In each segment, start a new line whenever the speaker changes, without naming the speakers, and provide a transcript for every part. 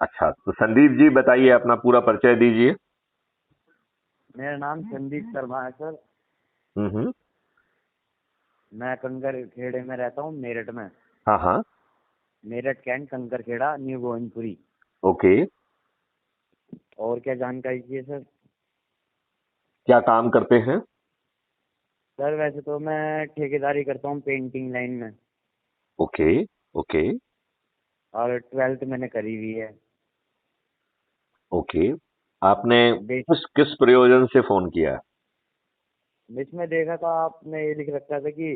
अच्छा, तो संदीप जी बताइए, अपना पूरा परिचय दीजिए।
मेरा नाम संदीप शर्मा है सर।
हम्म।
मैं कंकर खेड़े में रहता हूँ, मेरठ में।
हाँ हाँ।
मेरठ कैंट कंकर खेड़ा, न्यू गोविंदपुरी।
ओके।
और क्या जानकारी चाहिए सर?
क्या काम करते हैं?
सर वैसे तो मैं ठेकेदारी करता हूँ पेंटिंग लाइन में।
ओके। ओके।
और 12th मैंने करी हुई है।
ओके। आपने
बेस
किस किस प्रयोजन से फोन किया?
इसमें देखा था आपने ये लिख रखा था कि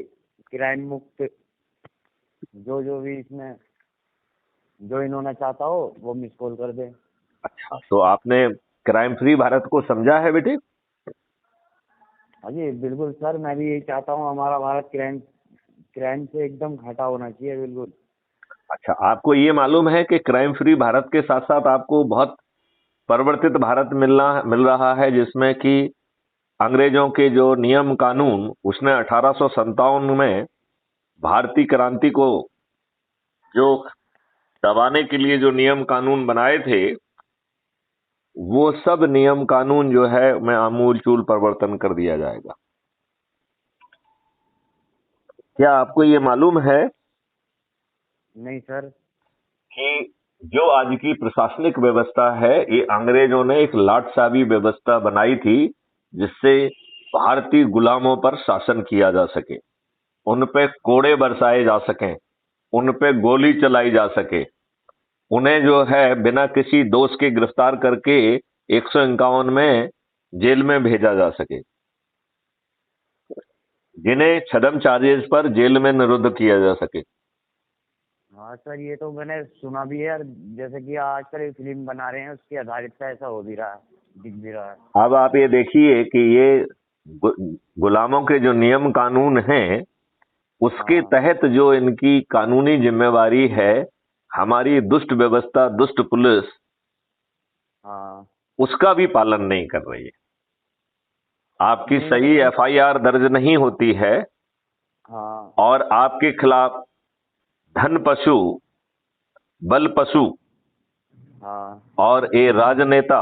क्राइम मुक्त, जो जो भी इसमें ज्वाइन होना चाहता हो वो मिस कॉल कर दे।
अच्छा, तो आपने क्राइम फ्री भारत को समझा है बेटे?
हाँ जी बिल्कुल सर, मैं भी यही चाहता हूँ, हमारा भारत क्राइम क्राइम से एकदम घटा होना चाहिए बिल्कुल।
अच्छा, आपको ये मालूम है कि क्राइम फ्री भारत के साथ साथ आपको बहुत परिवर्तित भारत मिल रहा है, जिसमें कि अंग्रेजों के जो नियम कानून उसने 1857 में भारतीय क्रांति को जो दबाने के लिए जो नियम कानून बनाए थे, वो सब नियम कानून जो है मैं आमूल चूल परिवर्तन कर दिया जाएगा। क्या आपको ये मालूम है
नहीं सर।
कि जो आज की प्रशासनिक व्यवस्था है, ये अंग्रेजों ने एक लाटसाबी व्यवस्था बनाई थी, जिससे भारतीय गुलामों पर शासन किया जा सके, उन पे कोड़े बरसाए जा सकें, उन पे गोली चलाई जा सके, उन्हें जो है बिना किसी दोष के गिरफ्तार करके 151 में जेल में भेजा जा सके, जिन्हें छदम चार्जेस पर जेल में निरुद्ध किया जा सके।
हाँ सर, ये तो मैंने सुना भी है यार। जैसे कि आजकल एक फिल्म बना रहे हैं, उसके आधारित से ऐसा हो भी रहा है, दिख भी रहा है।
अब आप ये देखिए कि ये गु, गुलामों के जो नियम कानून हैं, उसके
हाँ
तहत जो इनकी कानूनी जिम्मेवारी है, हमारी दुष्ट व्यवस्था, दुष्ट पुलिस
हाँ।
उसका भी पालन नहीं कर रही है। आपकी
नहीं
सही
मतलब
एफआईआर दर्ज नहीं होती है,
हाँ
और आपके खिलाफ धन पशु, बल पशु
हाँ
और ये राजनेता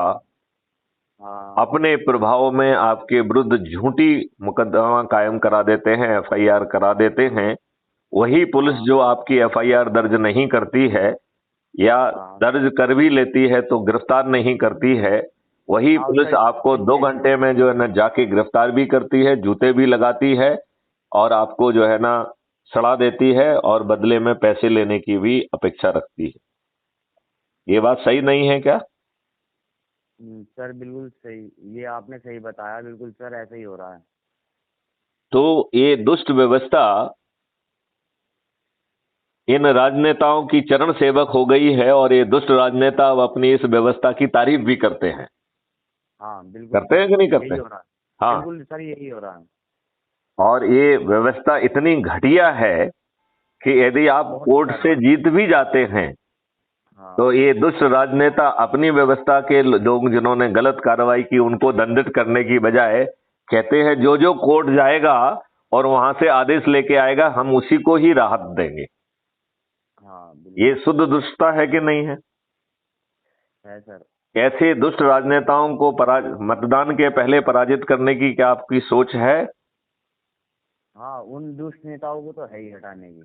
हाँ
अपने प्रभाव में आपके विरुद्ध झूठी मुकदमा कायम करा देते हैं, एफआईआर करा देते हैं। वही पुलिस
हाँ
जो आपकी एफआईआर दर्ज नहीं करती है, या
हाँ
दर्ज कर भी लेती है तो गिरफ्तार नहीं करती है, वही
हाँ
पुलिस
सर,
आपको
सही
2 घंटे में जो है ना जाके गिरफ्तार भी करती है, जूते भी लगाती है, और आपको जो है ना सड़ा देती है, और बदले में पैसे लेने की भी अपेक्षा रखती है। ये बात सही नहीं है क्या?
सर बिल्कुल सही, ये आपने सही बताया, बिल्कुल सर ऐसा ही हो रहा है।
तो ये दुष्ट व्यवस्था इन राजनेताओं की चरण सेवक हो गई है, और ये दुष्ट राजनेता अब अपनी इस व्यवस्था की तारीफ भी करते हैं।
हाँ बिल्कुल
करते हैं
सर,
कि नहीं करते?
यही हो रहा है।
हाँ।
बिल्कुल सर, यही हो रहा है।
और ये व्यवस्था इतनी घटिया है कि यदि आप
बहुत
कोर्ट
ज्यादा।
से जीत भी जाते हैं, तो
हाँ
ये दुष्ट राजनेता अपनी व्यवस्था के लोग जिन्होंने गलत कार्रवाई की उनको दंडित करने की बजाय कहते हैं जो जो कोर्ट जाएगा और वहां से आदेश लेके आएगा, हम उसी को ही राहत देंगे।
हाँ
ये
बिल्कुल
शुद्ध दुष्टता है कि नहीं है?
है सर।
ऐसे दुष्ट राजनेताओं को मतदान के पहले पराजित करने की क्या आपकी सोच है?
हाँ, उन दुष्ट नेताओं को तो है ही हटाने की।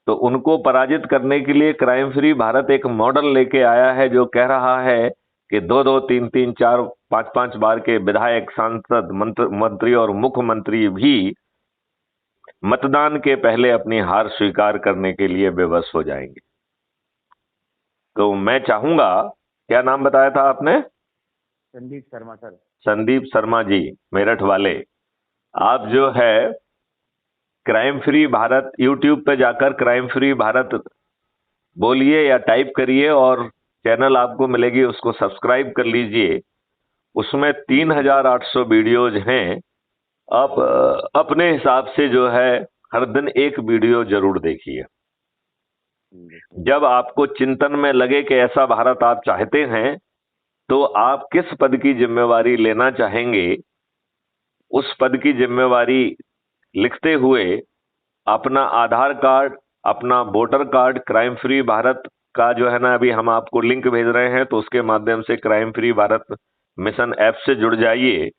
तो उनको पराजित करने के लिए क्राइम फ्री भारत एक मॉडल लेके आया है, जो कह रहा है कि 2-2, 3-3, 4, 5-5 बार के विधायक, सांसद, मंत्री और मुख्यमंत्री भी मतदान के पहले अपनी हार स्वीकार करने के लिए बेबस हो जाएंगे। तो मैं चाहूंगा, क्या नाम बताया था आपने?
संदीप शर्मा सर।
संदीप शर्मा जी, मेरठ वाले। आप
हाँ
जो है क्राइम फ्री भारत, यूट्यूब पे जाकर क्राइम फ्री भारत बोलिए या टाइप करिए, और चैनल आपको मिलेगी, उसको सब्सक्राइब कर लीजिए। उसमें
ठीक है।
3800 वीडियोज हैं। आप अपने हिसाब से जो है हर दिन एक वीडियो जरूर देखिए।
ठीक है सर।
जब आपको चिंतन में लगे कि ऐसा भारत आप चाहते हैं, तो आप किस पद की जिम्मेवारी लेना चाहेंगे, उस पद की जिम्मेवारी लिखते हुए अपना आधार कार्ड, अपना voter card crime free Bharat का जो है ना अभी हम आपको लिंक भेज रहे हैं, तो उसके माध्यम से crime free Bharat mission app से जुड़ जाइए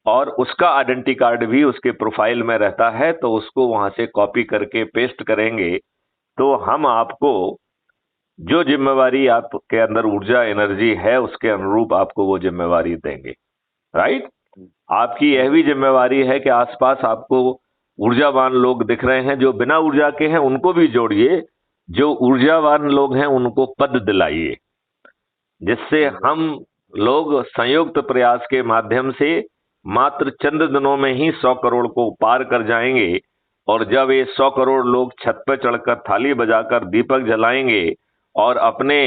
और उसका आइडेंटिटी कार्ड भी उसके प्रोफाइल में रहता है, तो उसको वहां से कॉपी करके पेस्ट करेंगे तो हम आपको जो जिम्मेवारी आपके अंदर ऊर्जा एनर्जी है उसके अनुरूप आपको वो जिम्मेवारी देंगे। राइट? आपकी यह भी जिम्मेवारी है कि आसपास आपको ऊर्जावान लोग दिख रहे हैं, जो बिना ऊर्जा के हैं उनको भी जोड़िए, जो ऊर्जावान लोग हैं उनको पद दिलाइए, जिससे हम लोग संयुक्त प्रयास के माध्यम से मात्र चंद दिनों में ही 100 करोड़ को पार कर जाएंगे। और जब ये 100 करोड़ लोग छत पर चढ़कर थाली बजाकर दीपक जलाएंगे और अपने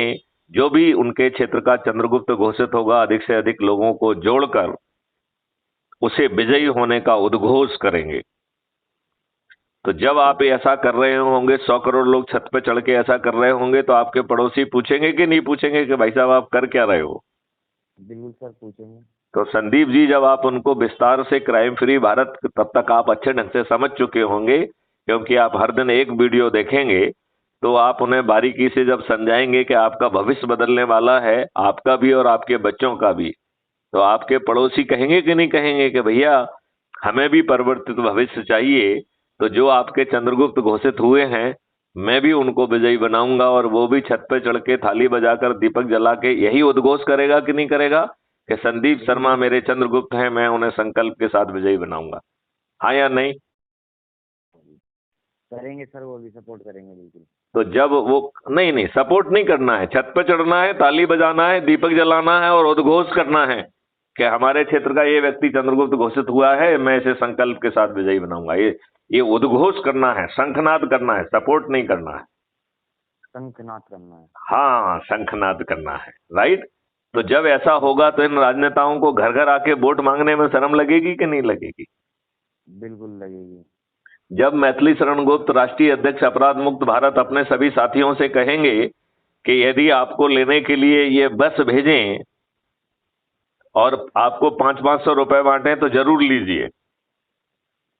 जो भी उनके क्षेत्र का चंद्रगुप्त घोषित होगा अधिक से अधिक लोगों को जोड़कर उसे विजयी होने का उद्घोष करेंगे। तो जब आप ऐसा कर रहे होंगे, 100 करोड़ लोग छत पे चढ़ के ऐसा कर रहे होंगे, तो आपके पड़ोसी पूछेंगे कि नहीं पूछेंगे कि भाई साहब आप कर क्या रहे हो?
बिल्कुल सर, पूछेंगे।
तो संदीप जी, जब आप उनको विस्तार से क्राइम फ्री भारत, तब तक आप अच्छे ढंग से समझ चुके होंगे, क्योंकि आप हर दिन एक वीडियो देखेंगे, तो आप उन्हें बारीकी से जब समझाएंगे कि आपका भविष्य बदलने वाला है, आपका भी और आपके बच्चों का भी, तो आपके पड़ोसी कहेंगे कि नहीं कहेंगे कि भैया हमें भी परिवर्तित भविष्य चाहिए, तो जो आपके चंद्रगुप्त घोषित हुए हैं मैं भी उनको विजयी बनाऊंगा, और वो भी छत पे चढ़ के थाली बजाकर दीपक जला के यही उद्घोष करेगा कि नहीं करेगा कि संदीप शर्मा मेरे चंद्रगुप्त हैं, मैं उन्हें संकल्प के साथ विजयी बनाऊंगा। हाँ या नहीं?
करेंगे सर, वो भी सपोर्ट करेंगे बिल्कुल।
तो जब वो नहीं नहीं सपोर्ट नहीं करना है, छत पे चढ़ना है, ताली बजाना है, दीपक जलाना है और उद्घोष करना है कि हमारे क्षेत्र का ये व्यक्ति चंद्रगुप्त घोषित हुआ है, मैं इसे संकल्प के साथ विजयी बनाऊंगा। ये उद्घोष करना है, शंखनाद करना है, सपोर्ट नहीं करना है।
शंखनाद करना है।
हाँ, शंखनाद करना है। राइट? तो जब ऐसा होगा तो इन राजनेताओं को घर घर आके वोट मांगने में शर्म लगेगी कि नहीं लगेगी?
बिल्कुल लगेगी।
जब मैथिली शरण गुप्त राष्ट्रीय अध्यक्ष अपराध मुक्त भारत अपने सभी साथियों से कहेंगे कि यदि आपको लेने के लिए ये बस भेजें और आपको 500-500 रुपए बांटे तो जरूर लीजिए,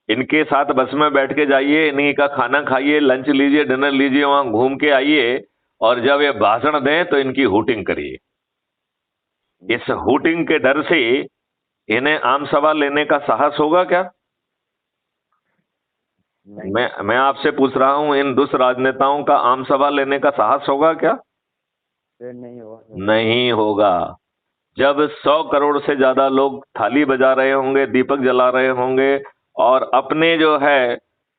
इनके साथ बस में बैठ के जाइए, इन्हीं का खाना खाइए, लंच लीजिए, डिनर लीजिए, वहां घूम के आइए, और जब ये भाषण दें तो इनकी हूटिंग करिए। इस हूटिंग के डर से इन्हें आम सभा लेने का साहस होगा क्या? मैं आपसे पूछ रहा हूं, इन दुष्ट राजनेताओं का आम सभा लेने का साहस होगा क्या?
नहीं होगा।
नहीं होगा। जब 100 करोड़ से ज्यादा लोग थाली बजा रहे होंगे, दीपक जला रहे होंगे और अपने जो है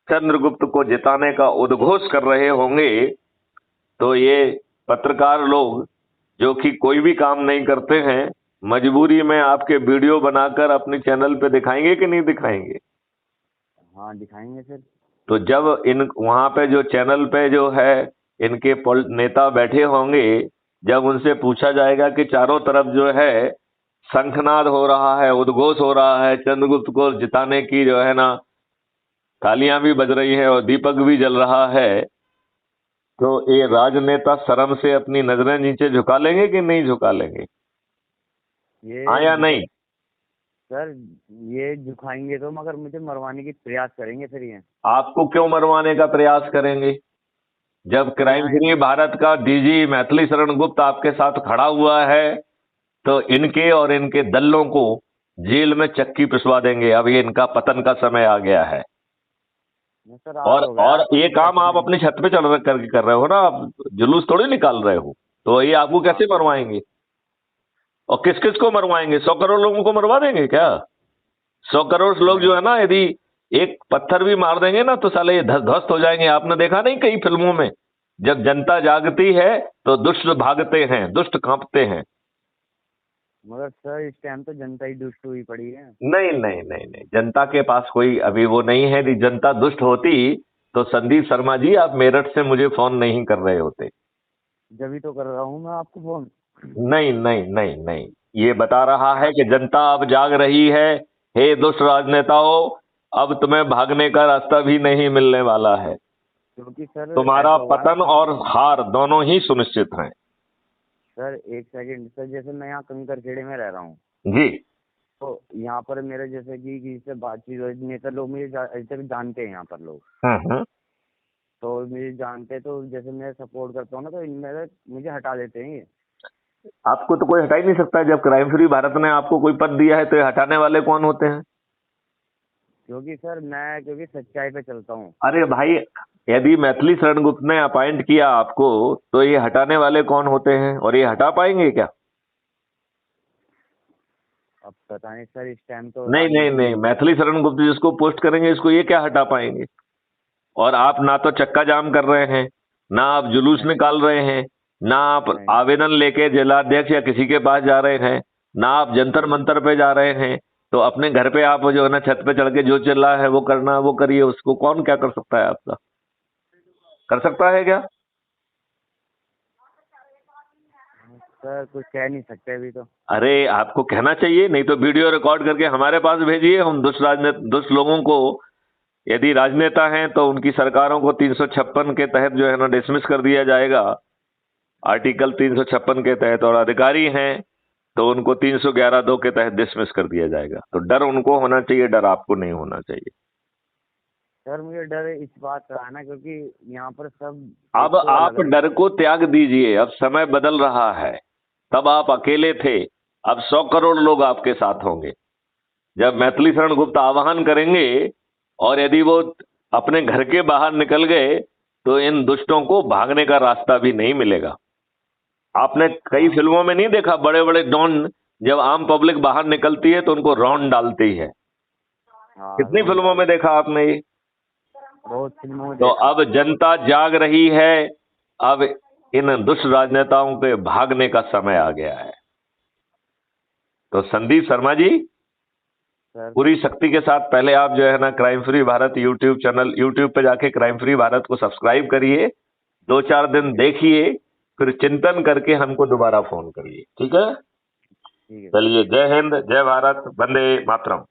चंद्रगुप्त को जिताने का उद्घोष कर रहे होंगे, तो ये पत्रकार लोग जो कि कोई भी काम नहीं करते हैं, मजबूरी में आपके वीडियो बनाकर अपने चैनल पे दिखाएंगे कि नहीं दिखाएंगे?
हाँ, दिखाएंगे सर।
तो जब इन वहां पे जो चैनल पे जो है इनके नेता बैठे होंगे, जब उनसे पूछा जाएगा कि चारों तरफ जो है शंखनाद हो रहा है, उद्घोष हो रहा है, चंद्रगुप्त को जिताने की जो है ना तालियां भी बज रही है और दीपक भी जल रहा है, तो ये राजनेता शर्म से अपनी नजरें नीचे झुका लेंगे कि नहीं झुका लेंगे? हाँ या नहीं?
सर, ये झुकाएंगे तो, मगर मुझे मरवाने की प्रयास करेंगे सर ये।
आपको क्यों मरवाने का प्रयास करेंगे? जब क्राइम फ्री भारत का डीजी मैथिली शरण गुप्त आपके साथ खड़ा हुआ है, तो इनके और इनके दल्लों को जेल में चक्की पिसवा देंगे। अब ये इनका पतन का समय आ गया है।
सर,
और ये काम आप अपनी छत पे चढ़ करके कर रहे हो ना, आप जुलूस थोड़ी निकाल रहे हो, तो ये आपको कैसे मरवाएंगे? और किस किस को मरवाएंगे? 100 करोड़ लोगों को मरवा देंगे क्या? 100 करोड़ लोग जो है ना, यदि एक पत्थर भी मार देंगे ना तो साले ये ध्वस्त हो जाएंगे। आपने देखा नहीं कई फिल्मों में, जब जनता जागती है तो दुष्ट भागते हैं, दुष्ट कांपते हैं।
मगर सर, इस टाइम तो जनता ही दुष्ट हुई पड़ी है।
नहीं नहीं नहीं नहीं, जनता के पास कोई अभी वो नहीं है। यदि जनता दुष्ट होती तो संदीप शर्मा जी आप मेरठ से मुझे फोन नहीं कर रहे होते।
जब ही तो कर रहा हूँ मैं आपको फोन।
नहीं नहीं नहीं नहीं, ये बता रहा है कि जनता अब जाग रही है। हे दुष्ट राजनेताओं, अब तुम्हें भागने का रास्ता भी नहीं मिलने वाला है।
क्योंकि सर
तुम्हारा पतन और हार दोनों ही सुनिश्चित हैं।
सर, एक सेकंड सर, जैसे मैं यहाँ कंकर खेड़े में रह रहा हूँ,
जी।
तो यहाँ पर मेरे जैसे कि किसी से बातचीत, नेता लोग मुझे अभी तक जानते हैं यहाँ पर लोग।
हम्म।
तो मुझे जानते, तो जैसे मैं सपोर्ट करता हूँ ना, तो इनमें मुझे हटा देते हैं ये।
आपको तो कोई हटा ही नहीं सकता है। जब क्राइम फ्री भारत ने आपको कोई पद दिया है तो ये हटाने वाले कौन होते हैं?
क्योंकि सर क्योंकि सच्चाई पे चलता हूँ।
अरे भाई, यदि मैथिली शरण गुप्त ने अपॉइंट किया आपको तो ये हटाने वाले कौन होते हैं, और ये हटा पाएंगे क्या?
अब पता नहीं सर, इस टाइम तो
नहीं नहीं
राजनीति।
नहीं, मैथिली शरण गुप्त जिसको पोस्ट करेंगे इसको ये क्या हटा पाएंगे? और आप ना तो चक्का जाम कर रहे हैं, ना आप जुलूस
नहीं,
निकाल रहे हैं, ना आप
नहीं,
आवेदन लेके जिलाध्यक्ष या किसी के पास जा रहे हैं, ना आप जंतर मंतर पे जा रहे हैं। तो अपने घर पे आप जो है ना छत पे चढ़ के जो चिल्ला है वो करना, वो करिए। उसको कौन क्या कर सकता है? आपका कर सकता है क्या?
सर कुछ कह नहीं सकते अभी तो।
अरे आपको कहना चाहिए, नहीं तो वीडियो रिकॉर्ड करके हमारे पास भेजिए। हम दुष्ट लोगों को, यदि राजनेता हैं तो उनकी सरकारों को 356 के तहत जो है ना डिसमिस कर दिया जाएगा, आर्टिकल 356 के तहत। और अधिकारी हैं तो उनको 311(2) के तहत डिसमिस कर दिया जाएगा। तो डर उनको होना चाहिए, डर आपको नहीं होना चाहिए।
सर मुझे डर इस बात का है ना, क्योंकि यहाँ पर सब
अब
एक तो
आप
अलग अलग।
डर को त्याग दीजिए, अब समय बदल रहा है। तब आप अकेले थे, अब 100 करोड़ लोग आपके साथ होंगे। जब मैथिली शरण गुप्त आह्वान करेंगे और यदि वो अपने घर के बाहर निकल गए तो इन दुष्टों को भागने का रास्ता भी नहीं मिलेगा। आपने कई
हाँ,
फिल्मों में नहीं देखा, बड़े बड़े डॉन जब आम पब्लिक बाहर निकलती है तो उनको रौंद डालती है?
हाँ,
कितनी
रोड
फिल्मों में
डाल,
देखा आपने ये?
बहुत फिल्मों में
तो
देखा।
अब जनता जाग रही है। अब इन दुष्ट राजनेताओं के भागने का समय आ गया है। तो संदीप शर्मा जी,
सर
पूरी शक्ति के साथ पहले आप जो है ना crime free Bharat YouTube channel, YouTube पे जाके क्राइम फ्री भारत को सब्सक्राइब करिए। 2-4 दिन
ठीक है,
देखिए, फिर चिंतन करके हमको दोबारा फोन करिए। ठीक है?
ठीक है।
चलिए, जय हिंद, जय भारत, वंदे मातरम।